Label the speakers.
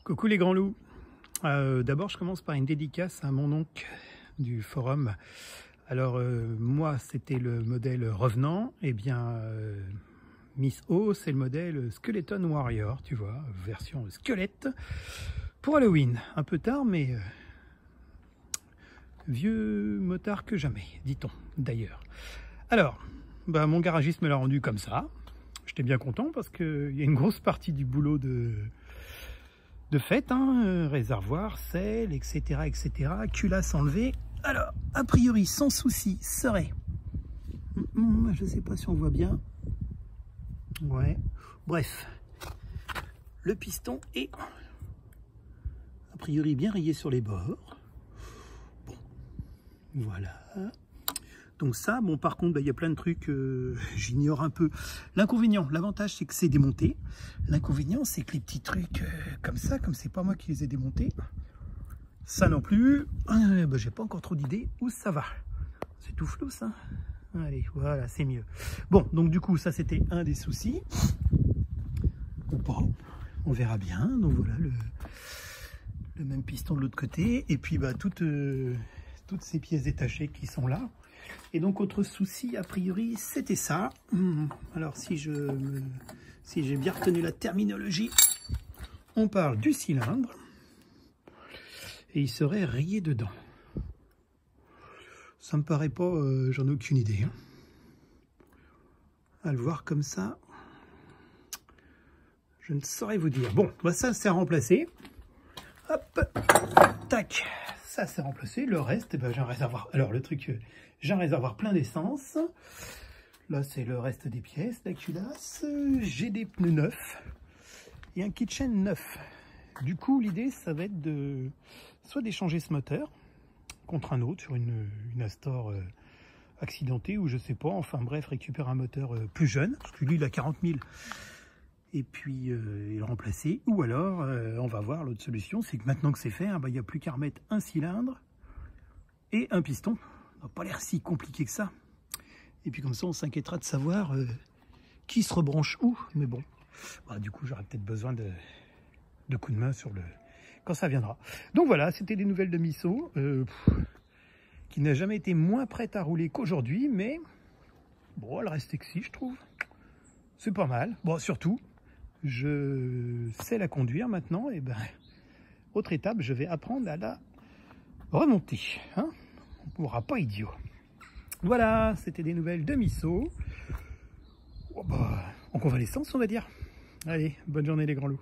Speaker 1: Coucou les grands loups. D'abord je commence par une dédicace à mon oncle du forum. Alors moi c'était le modèle revenant, et bien Miss O c'est le modèle Skeleton Warrior, tu vois, version squelette pour Halloween. Un peu tard mais vieux motard que jamais, dit-on d'ailleurs. Alors, mon garagiste me l'a rendu comme ça. J'étais bien content parce qu'il y a une grosse partie du boulot de fait, hein, réservoir, sel, etc., etc., culasse enlevée. Alors, a priori, sans souci, serait... je sais pas si on voit bien. Ouais, bref. Le piston est, a priori, bien rayé sur les bords. Bon, voilà. Donc ça, bon, par contre, il y a plein de trucs, j'ignore un peu. L'inconvénient, l'avantage, c'est que c'est démonté. L'inconvénient, c'est que les petits trucs comme ça, comme c'est pas moi qui les ai démontés, ça non plus, j'ai pas encore trop d'idées où ça va. C'est tout flou, ça. Allez, voilà, c'est mieux. Bon, donc du coup, ça, c'était un des soucis. Ou pas, on verra bien. Donc voilà, le même piston de l'autre côté. Et puis, toutes ces pièces détachées qui sont là. Et donc, autre souci, a priori, c'était ça. Alors, si j'ai bien retenu la terminologie, on parle du cylindre. Et il serait rayé dedans. Ça me paraît pas, j'en ai aucune idée. Hein. À le voir comme ça, je ne saurais vous dire. Bon, ça, c'est remplacé. Hop, tac, ça, c'est remplacé. Le reste, j'ai un réservoir. Alors, le truc... j'ai un réservoir plein d'essence. Là, c'est le reste des pièces, la culasse. J'ai des pneus neufs et un kitchen neuf. Du coup, l'idée, ça va être soit d'échanger ce moteur contre un autre sur une Astor accidentée ou je sais pas. Enfin bref, récupérer un moteur plus jeune, parce que lui, il a 40 000. Et puis, le remplacer. Ou alors, on va voir l'autre solution, c'est que maintenant que c'est fait, il n'y a plus qu'à remettre un cylindre et un piston. Ça n'a pas l'air si compliqué que ça. Et puis comme ça, on s'inquiétera de savoir qui se rebranche où. Mais bon, du coup, j'aurai peut-être besoin de coups de main sur quand ça viendra. Donc voilà, c'était des nouvelles de Miss O, qui n'a jamais été moins prête à rouler qu'aujourd'hui, mais bon, elle reste sexy, je trouve. C'est pas mal. Bon, surtout, je sais la conduire maintenant, et autre étape, je vais apprendre à la remonter. Hein, on ne pourra pas idiot. Voilà, c'était des nouvelles de Miss O. En convalescence, on va dire. Allez, bonne journée les grands loups.